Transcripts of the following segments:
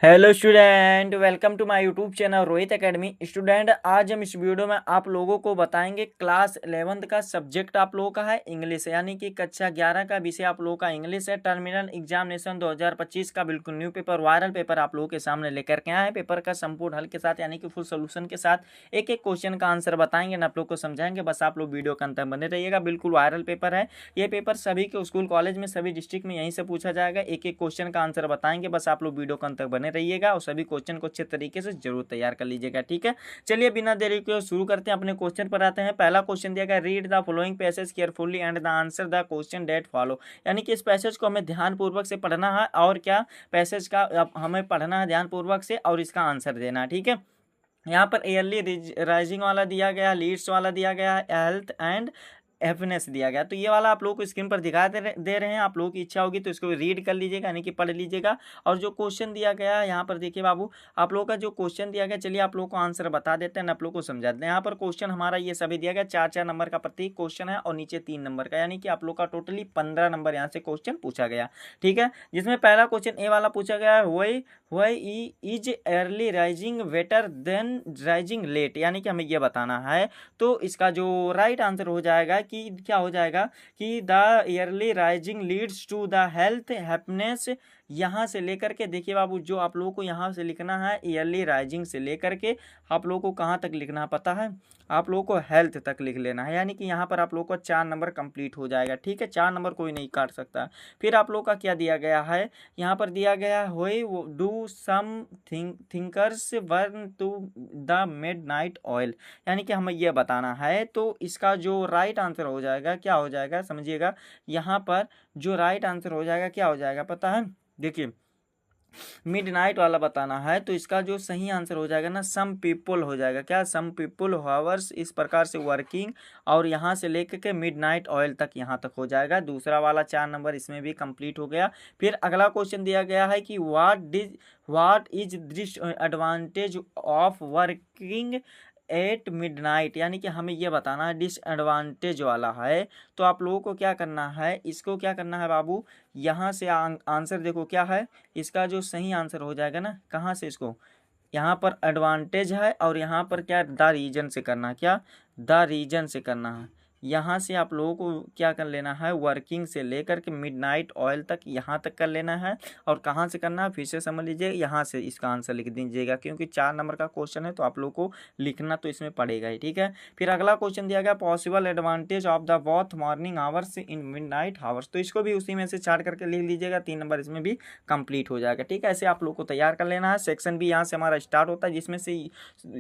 Hello student, welcome to my YouTube channel Rohit Academy. Student, आज हम इस वीडियो में आप लोगों को बताएंगे क्लास 11th का सब्जेक्ट आप लोगों का है इंग्लिश, यानी कि कक्षा 11 का विषय आप लोगों का इंग्लिश है। टर्मिनल एग्जामिनेशन 2025 का बिल्कुल न्यू पेपर, वायरल पेपर आप लोगों के सामने लेकर के आए हैं। पेपर का संपूर्ण हल के साथ, यानी कि फुल सोल्यूशन के साथ एक एक क्वेश्चन का आंसर बताएंगे ना आप लोग को समझाएंगे। बस आप लोग वीडियो का अंत तक बने रहिएगा। बिल्कुल वायरल पेपर है ये पेपर, सभी के स्कूल कॉलेज में सभी डिस्ट्रिक्ट में यहीं से पूछा जाएगा। एक एक क्वेश्चन का आंसर बताएंगे, बस आप लोग वीडियो का अंत तक बने रहिएगा और सभी क्वेश्चन को अच्छे तरीके से जरूर तैयार कर लीजिएगा। ठीक है, चलिए बिना देरी के शुरू करते हैं, अपने क्वेश्चन पर आते हैं। पहला क्वेश्चन दिया गया, read the following passage carefully and the answer the question that follow. यानी कि इस पैसेज को हमें ध्यानपूर्वक से पढ़ना है और क्या पैसेज का हमें पढ़ना है ध्यानपूर्वक से और इसका आंसर देना है। ठीक है, यहाँ पर ईयरली राइजिंग वाला दिया गया, लीड्स वाला दिया गया, हेल्थ एंड हैप्पीनेस दिया गया। तो ये वाला आप लोगों को स्क्रीन पर दिखा दे रहे हैं। आप लोगों की इच्छा होगी तो इसको रीड कर लीजिएगा, यानी कि पढ़ लीजिएगा। और जो क्वेश्चन दिया गया है यहाँ पर देखिए बाबू, आप लोगों का जो क्वेश्चन दिया गया, चलिए आप लोगों को आंसर बता देते हैं, आप लोगों को समझा देते हैं। यहाँ पर क्वेश्चन हमारा ये सभी दिया गया, 4-4 नंबर का प्रत्येक क्वेश्चन है और नीचे 3 नंबर का, यानी कि आप लोग का टोटली 15 नंबर यहाँ से क्वेश्चन पूछा गया। ठीक है, जिसमें पहला क्वेश्चन ए वाला पूछा गया है, why is early rising better than rising late, यानी कि हमें ये बताना है। तो इसका जो राइट आंसर हो जाएगा कि क्या हो जाएगा कि the early rising leads to the health happiness. यहाँ से लेकर के देखिए बाबू, जो आप लोगों को यहाँ से लिखना है ईयरली राइजिंग से लेकर के आप लोगों को कहाँ तक लिखना है पता है, आप लोगों को हेल्थ तक लिख लेना है, यानी कि यहाँ पर आप लोगों को 4 नंबर कंप्लीट हो जाएगा। ठीक है, 4 नंबर कोई नहीं काट सकता। फिर आप लोगों का क्या दिया गया है, यहाँ पर दिया गया है, why do some thinkers burn to the midnight oil, यानी कि हमें यह बताना है। तो इसका जो राइट आंसर हो जाएगा क्या हो जाएगा समझिएगा, यहाँ पर जो राइट आंसर हो जाएगा क्या हो जाएगा पता है, देखिए मिडनाइट वाला बताना है। तो इसका जो सही आंसर हो जाएगा ना, सम पीपल हो जाएगा। क्या, सम पीपल हावर्स, इस प्रकार से वर्किंग, और यहाँ से लेकर के मिडनाइट ऑयल तक यहाँ तक हो जाएगा। दूसरा वाला 4 नंबर इसमें भी कंप्लीट हो गया। फिर अगला क्वेश्चन दिया गया है कि what is disadvantage of working at midnight, यानी कि हमें ये बताना है, डिसएडवांटेज वाला है। तो आप लोगों को क्या करना है, इसको क्या करना है बाबू, यहाँ से आंसर देखो क्या है, इसका जो सही आंसर हो जाएगा ना, कहाँ से इसको, यहाँ पर एडवांटेज है और यहाँ पर क्या, द रीजन से करना है। क्या, द रीजन से करना है। यहाँ से आप लोगों को क्या कर लेना है, वर्किंग से लेकर के मिडनाइट ऑयल तक यहाँ तक कर लेना है। और कहाँ से करना है फिर से समझ लीजिए, यहाँ से इसका आंसर लिख दीजिएगा, क्योंकि 4 नंबर का क्वेश्चन है तो आप लोग को लिखना तो इसमें पड़ेगा ही। ठीक है, फिर अगला क्वेश्चन दिया गया, possible advantage of the both morning hours in midnight hours, तो इसको भी उसी में से छाट करके लिख लीजिएगा, 3 नंबर इसमें भी कंप्लीट हो जाएगा। ठीक है, ऐसे आप लोग को तैयार कर लेना है। सेक्शन भी यहाँ से हमारा स्टार्ट होता है, जिसमें से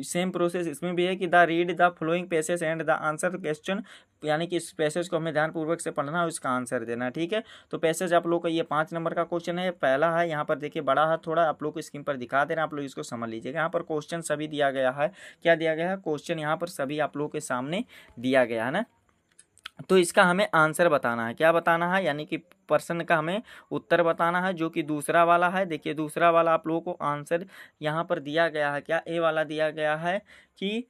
सेम प्रोसेस इसमें भी है कि the read the flowing passage and the answer question, यानी कि इस पैसेज को हमें ध्यानपूर्वक से पढ़ना है और इसका आंसर देना है। ठीक है, तो पैसेज आप लोग का ये 5 नंबर का क्वेश्चन है, पहला है। यहाँ पर देखिए बड़ा है थोड़ा, आप लोग को स्क्रीन पर दिखा दे रहे हैं, आप लोग इसको समझ लीजिएगा। यहाँ पर क्वेश्चन सभी दिया गया है, क्या दिया गया है, क्वेश्चन यहाँ पर सभी आप लोगों के सामने दिया गया है ना। तो इसका हमें आंसर बताना है, क्या बताना है, यानी कि प्रश्न का हमें उत्तर बताना है, जो कि दूसरा वाला है। देखिए दूसरा वाला आप लोगों को आंसर यहाँ पर दिया गया है, क्या ए वाला दिया गया है कि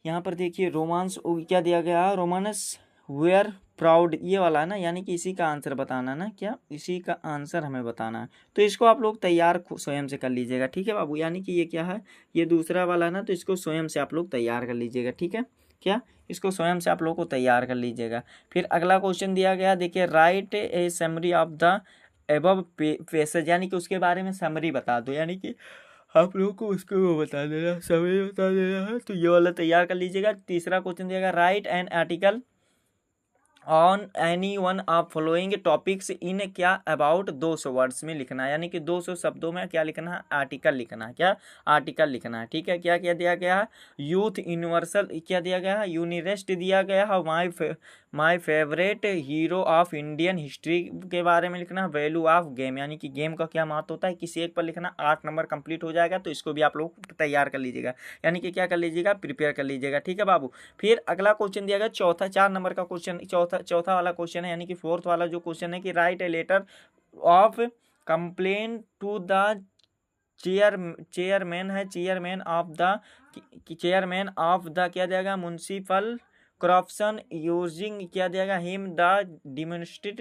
यहाँ पर देखिए रोमांस, क्या दिया गया है, रोमानस वेयर प्राउड, ये वाला है ना, यानी कि इसी का आंसर बताना है ना, क्या इसी का आंसर हमें बताना है। तो इसको आप लोग तैयार स्वयं से कर लीजिएगा। ठीक है बाबू, यानी कि ये क्या है, ये दूसरा वाला है ना, तो इसको स्वयं से आप लोग तैयार कर लीजिएगा। ठीक है, क्या, इसको स्वयं से आप लोग को तैयार कर लीजिएगा। फिर अगला क्वेश्चन दिया गया, देखिए right A summary of the above passage, यानी कि उसके बारे में समरी बता दो, यानी कि आप लोगों को उसको वो बता देना, समय बता देना है। तो ये वाला तैयार कर लीजिएगा। तीसरा क्वेश्चन दिएगा, write an article on any one of following topics in, क्या अबाउट 200 वर्ड्स में लिखना है, यानी कि 200 शब्दों में क्या लिखना है, आर्टिकल लिखना है। क्या, आर्टिकल लिखना है। ठीक है, क्या क्या दिया गया है, यूथ यूनिवर्सल, क्या दिया गया है, यूनिरेस्ट दिया गया है, my favourite hero of Indian history के बारे में लिखना है, वैल्यू ऑफ गेम, यानी कि गेम का क्या महत्व होता है, किसी एक पर लिखना। 8 नंबर कंप्लीट हो जाएगा। तो इसको भी आप लोग तैयार कर लीजिएगा, यानी कि क्या कर लीजिएगा, प्रिपेयर कर लीजिएगा। ठीक है बाबू, फिर अगला क्वेश्चन दिया गया चौथा, 4 नंबर का क्वेश्चन, चौथा वाला क्वेश्चन है, यानी कि फोर्थ वाला जो क्वेश्चन है कि write a letter of complain to the chairman है, चेयरमैन ऑफ द क्या दिया गया, म्युनिसिपल करप्शन यूजिंग क्या दिया गया, him the demonstrate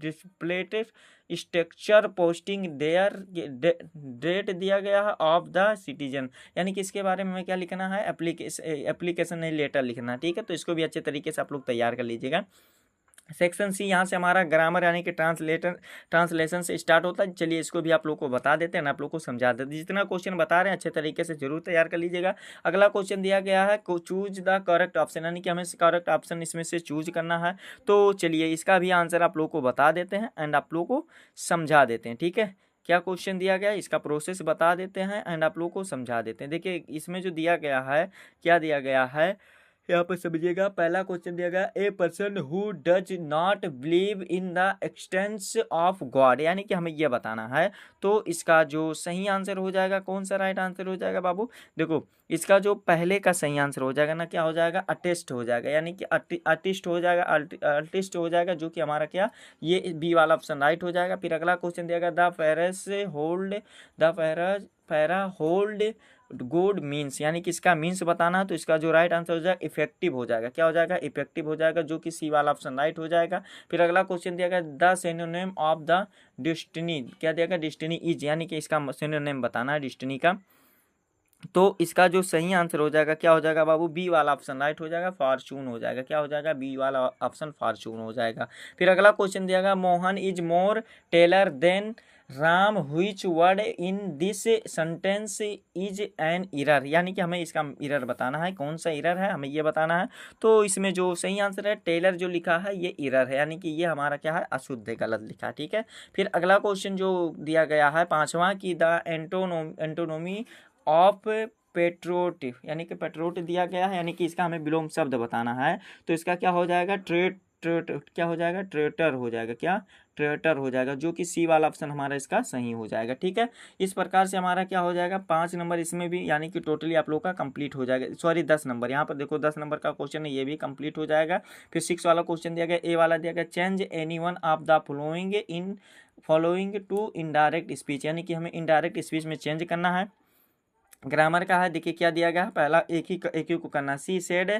dilapidated structure posting their date दिया गया है ऑफ द सिटीजन, यानी कि इसके बारे में हमें क्या लिखना है, एप्लीकेशन नहीं लेटर लिखना है। ठीक है, तो इसको भी अच्छे तरीके से आप लोग तैयार कर लीजिएगा। सेक्शन सी यहाँ से हमारा ग्रामर यानी कि ट्रांसलेशन से स्टार्ट होता है। चलिए इसको भी आप लोग को बता देते हैं, आप लोग को समझा देते हैं। जितना क्वेश्चन बता रहे हैं अच्छे तरीके से जरूर तैयार कर लीजिएगा। अगला क्वेश्चन दिया गया है चूज द करेक्ट ऑप्शन, यानी कि हमें करेक्ट ऑप्शन इसमें से चूज करना है। तो चलिए इसका भी आंसर आप लोग को बता देते हैं एंड आप लोग को समझा देते हैं। ठीक है, क्या क्वेश्चन दिया गया है इसका प्रोसेस बता देते हैं एंड आप लोग को समझा देते हैं। देखिए इसमें जो दिया गया है, क्या दिया गया है यहाँ पर समझिएगा। पहला क्वेश्चन दिया गया, a person who does not believe in the expanse of God, यानी कि हमें यह बताना है। तो इसका जो सही आंसर हो जाएगा, कौन सा राइट आंसर हो जाएगा बाबू, देखो इसका जो पहले का सही आंसर हो जाएगा ना, क्या हो जाएगा, अटेस्ट हो जाएगा, यानी कि अटिस्ट हो जाएगा, अल्टिस्ट हो जाएगा, जो कि हमारा क्या, ये बी वाला ऑप्शन राइट हो जाएगा। फिर अगला क्वेश्चन दिया गया, the para hold good means, यानी कि इसका मीन्स बताना है। तो इसका जो राइट आंसर हो जाएगा इफेक्टिव हो जाएगा, क्या हो जाएगा, इफेक्टिव हो जाएगा, जो कि सी वाला ऑप्शन राइट हो जाएगा। फिर अगला क्वेश्चन दिया गया, the synonym of the destiny, क्या दिया गया, डेस्टिनी इज, यानी कि इसका सिनोनिम बताना है डेस्टिनी का। तो इसका जो सही आंसर हो जाएगा, क्या हो जाएगा बाबू, बी वाला ऑप्शन राइट हो जाएगा, फॉर्चून हो जाएगा, क्या हो जाएगा, बी वाला ऑप्शन फॉर्चून हो जाएगा। फिर अगला क्वेश्चन दिया गया, Mohan is more taller than Ram, which word in this sentence is an error, यानी कि हमें इसका इरर बताना है, कौन सा इरर है हमें ये बताना है। तो इसमें जो सही आंसर है, टेलर जो लिखा है ये इरर है, यानी कि ये हमारा क्या है, अशुद्ध है, गलत लिखा है। ठीक है, फिर अगला क्वेश्चन जो दिया गया है पांचवा, की द एंटोनोमी ऑफ पेट्रोटिव, यानी कि पेट्रोटिव दिया गया है, यानी कि इसका हमें विलोम शब्द बताना है। तो इसका क्या हो जाएगा, क्या हो जाएगा, ट्रेटर हो जाएगा, क्या, ट्रेटर हो जाएगा, जो कि सी वाला ऑप्शन हमारा इसका सही हो जाएगा। ठीक है, इस प्रकार से हमारा क्या हो जाएगा, 5 नंबर इसमें भी, यानी कि टोटली आप लोग का कंप्लीट हो जाएगा। सॉरी 10 नंबर, यहाँ पर देखो 10 नंबर का क्वेश्चन है, ये भी कंप्लीट हो जाएगा। फिर 6 वाला क्वेश्चन दिया गया, ए वाला दिया गया, change any one of the following to indirect speech, यानी कि हमें इनडायरेक्ट स्पीच में चेंज करना है। ग्रामर का है, देखिए क्या दिया गया है, पहला एक ही को करना, सी सेड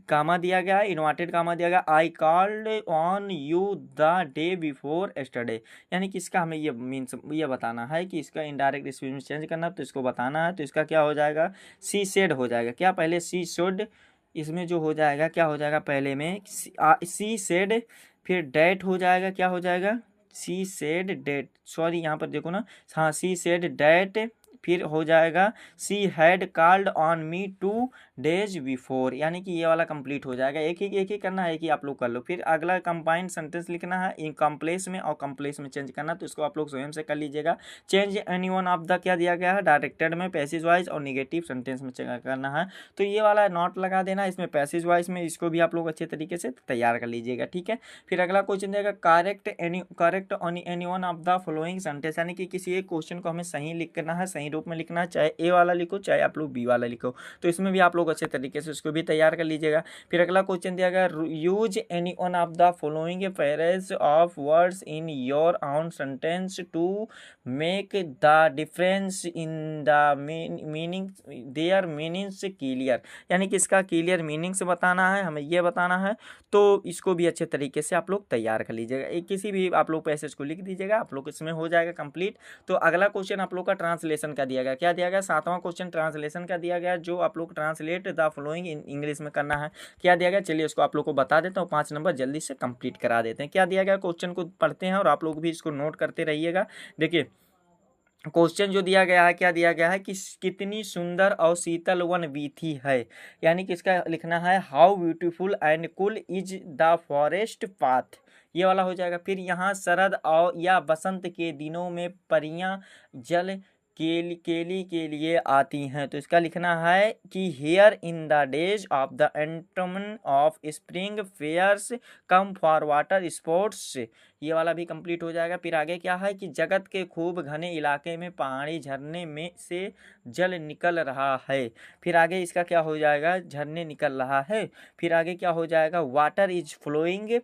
कामा दिया गया है, इन्वर्टेड कामा दिया गया, I called on you the day before yesterday, यानी कि इसका हमें ये मीन्स ये बताना है कि इसका इनडायरेक्ट स्पीच में चेंज करना, तो इसको बताना है। तो इसका क्या हो जाएगा, सी सेड हो जाएगा, क्या, पहले सी शुड, इसमें जो हो जाएगा, क्या हो जाएगा, पहले में सी सेड, फिर डेट हो जाएगा, क्या हो जाएगा, सी सेड डेट, सॉरी यहाँ पर देखो ना, हाँ सी सेड डेट, फिर हो जाएगा she had called on me 2 days before, यानी कि ये वाला कंप्लीट हो जाएगा। एक ही करना है, एक ही आप लोग कर लो। फिर अगला कंबाइंड सेंटेंस लिखना है, इन कॉम्प्लेक्स में और कॉम्प्लेक्स में चेंज करना, तो इसको आप लोग स्वयं से कर लीजिएगा। Change any one of the, क्या दिया गया है, डायरेक्टेड में, पैसेज वाइज और निगेटिव सेंटेंस में करना है। तो ये वाला नोट लगा देना, इसमें पैसेज वाइज में, इसको भी आप लोग अच्छे तरीके से तैयार कर लीजिएगा। ठीक है, फिर अगला क्वेश्चन देगा, correct any one of the following sentence, यानी कि किसी एक क्वेश्चन को हमें सही लिखना है, सही रूप में लिखना है, चाहे ए वाला लिखो चाहे आप लोग बी वाला लिखो। तो इसमें भी आप लोग अच्छे तरीके से उसको भी तैयार कर लीजिएगा। फिर अगला क्वेश्चन दिया गया, use any one of the following pairs of words in your own sentence to make the difference in the meaning their meanings clear, यानी कि इसका क्लियर मीनिंग्स बताना है, हमें ये बताना है। तो इसको भी अच्छे तरीके से आप लोग तैयार कर लीजिएगा। एक किसी भी आप लोग पैसेज को लिख दीजिएगा, आप लोग इसमें हो जाएगा कंप्लीट। तो अगला क्वेश्चन आप लोग का ट्रांसलेशन का दिया गया, क्या दिया गया, 7वां क्वेश्चन ट्रांसलेशन का दिया गया, जो आप लोग translate the following in English में करना है। क्या दिया गया, चलिए उसको आप लोग को बता देता हूँ, 5 नंबर जल्दी से कंप्लीट करा देते हैं। क्या दिया गया, क्वेश्चन को पढ़ते हैं और आप लोग भी इसको नोट करते रहिएगा। देखिए क्वेश्चन जो दिया गया है, क्या दिया गया है कि कितनी सुंदर और शीतल वन वीथी है, यानी कि इसका लिखना है, how beautiful and cool is the forest path, ये वाला हो जाएगा। फिर यहाँ शरद और या बसंत के दिनों में परियां जल केली के लिए आती हैं, तो इसका लिखना है कि here in the days of the autumn of spring fairs come for water sports, ये वाला भी कंप्लीट हो जाएगा। फिर आगे क्या है कि जगत के खूब घने इलाके में पहाड़ी झरने में से जल निकल रहा है, फिर आगे इसका क्या हो जाएगा, झरने निकल रहा है। फिर आगे क्या हो जाएगा, water is flowing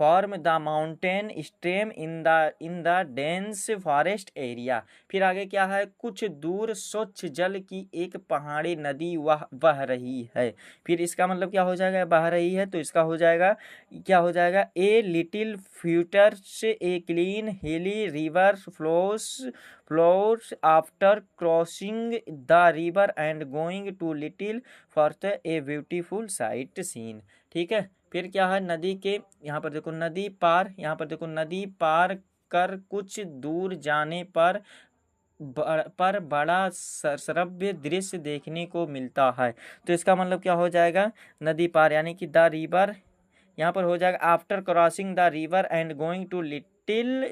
form the mountain stream in the dense forest area. फिर आगे क्या है, कुछ दूर स्वच्छ जल की एक पहाड़ी नदी बह रही है। फिर इसका मतलब क्या हो जाएगा, बह रही है, तो इसका हो जाएगा, क्या हो जाएगा, a little futures a clean hilly river flows after crossing the river and going to little further a beautiful sight scene. ठीक है, फिर क्या है, नदी के यहाँ पर देखो नदी पार, यहाँ पर देखो नदी पार कर कुछ दूर जाने पर बड़ा श्रव्य दृश्य देखने को मिलता है। तो इसका मतलब क्या हो जाएगा, नदी पार यानी कि द रिवर, यहाँ पर हो जाएगा after crossing the river and going to little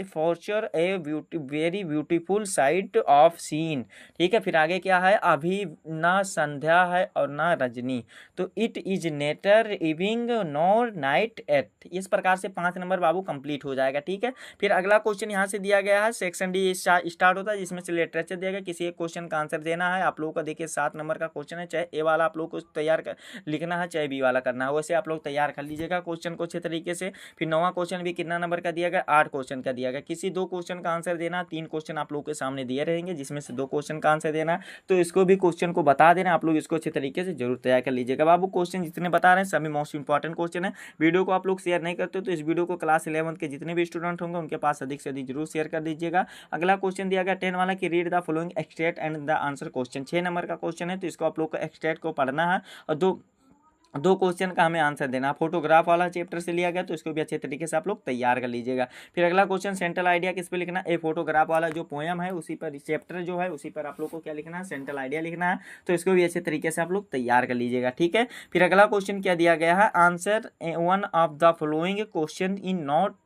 further a very beautiful sight of scene. ठीक है, फिर आगे क्या है, अभी ना संध्या है और ना रजनी, तो it is neither evening nor night at. इस प्रकार से 5 नंबर बाबू कंप्लीट हो जाएगा। ठीक है, फिर अगला क्वेश्चन यहाँ से दिया गया है, सेक्शन डी स्टार्ट होता है, जिसमें से लिटरेचर दिया गया, किसी एक क्वेश्चन का आंसर देना है। आप लोगों का देखिए 7 नंबर का क्वेश्चन है, चाहे ए वाला आप लोग को तैयार कर लिखना है, चाहे बी वाला करना है, वैसे आप लोग तैयार कर लीजिएगा क्वेश्चन को अच्छे तरीके से। फिर 9वां क्वेश्चन भी कितना नंबर का दिया गया, 8 क्वेश्चन का दिया गया। किसी 2 क्वेश्चन का आंसर देना, 3 क्वेश्चन आप लोगों के सामने दिए रहेंगे, जिसमें से 2 क्वेश्चन का आंसर देना, तो इसको भी क्वेश्चन को बता देना, आप लोग इसको अच्छे तरीके से जरूर तैयार कर लीजिएगा। बाबू क्वेश्चन जितने बता रहे हैं सभी मोस्ट इंपॉर्टेंट क्वेश्चन है। वीडियो को आप लोग शेयर नहीं करते तो इस वीडियो को क्लास 11 के जितने भी स्टूडेंट होंगे उनके पास अधिक से अधिक जरूर शेयर कर दीजिएगा। अगला क्वेश्चन दिया गया 10 वाला कि read the following extract and the answer question. 6 number का क्वेश्चन है, तो इसको आप लोग को एक्सट्रैक्ट को पढ़ना है और दो क्वेश्चन का हमें आंसर देना। फोटोग्राफ वाला चैप्टर से लिया गया, तो इसको भी अच्छे तरीके से आप लोग तैयार कर लीजिएगा। फिर अगला क्वेश्चन सेंट्रल आइडिया किस पे लिखना है, फोटोग्राफ वाला जो पोएम है उसी पर, चैप्टर जो है उसी पर आप लोग को क्या लिखना है, सेंट्रल आइडिया लिखना है, तो इसको भी अच्छे तरीके से आप लोग तैयार कर लीजिएगा। ठीक है, फिर अगला क्वेश्चन क्या दिया गया है, answer 1 of the following question in not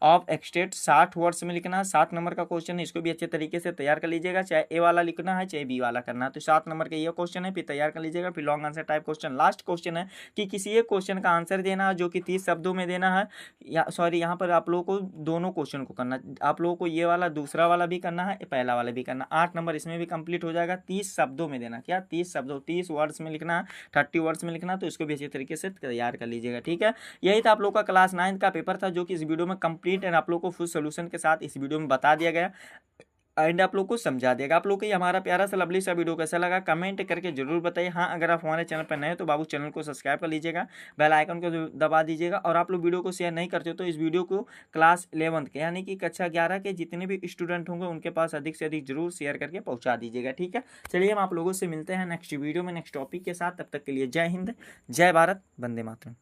of extract 60 words में लिखना है। 7 नंबर का क्वेश्चन है, इसको भी अच्छे तरीके से तैयार कर लीजिएगा, चाहे ए वाला लिखना है चाहे बी वाला करना है। तो 7 नंबर का ये क्वेश्चन है, फिर तैयार कर लीजिएगा। फिर long answer type question, last question है कि किसी एक क्वेश्चन का आंसर देना है जो कि 30 शब्दों में देना है, या सॉरी यहाँ पर आप लोगों को दोनों क्वेश्चन को करना, आप लोगों को ये वाला दूसरा वाला भी करना है, पहला वाला भी करना। 8 नंबर इसमें भी कंप्लीट हो जाएगा। 30 शब्दों में देना, क्या 30 शब्दों, 30 वर्ड्स में लिखना, 30 वर्ड्स में लिखना, तो इसको भी अच्छे तरीके से तैयार कर लीजिएगा। ठीक है, यही था आप लोग का क्लास 9 का पेपर था, जो कि इस वीडियो में कंप्लीट एंड आप लोग को फुल सोल्यूशन के साथ इस वीडियो में बता दिया गया एंड आप लोग को समझा देगा। आप लोग को ये हमारा प्यारा सा लवली सा वीडियो कैसा लगा कमेंट करके जरूर बताइए। हाँ, अगर आप हमारे चैनल पर नए हो तो बाबू चैनल को सब्सक्राइब कर लीजिएगा, बेल आइकन को दबा दीजिएगा, और आप लोग वीडियो को शेयर नहीं करते हो तो इस वीडियो को क्लास 11 के यानी कि कक्षा 11 के जितने भी स्टूडेंट होंगे उनके पास अधिक से अधिक जरूर शेयर करके पहुँचा दीजिएगा। ठीक है, चलिए हम आप लोगों से मिलते हैं नेक्स्ट वीडियो में नेक्स्ट टॉपिक के साथ। तब तक के लिए जय हिंद, जय भारत, वंदे मातरम।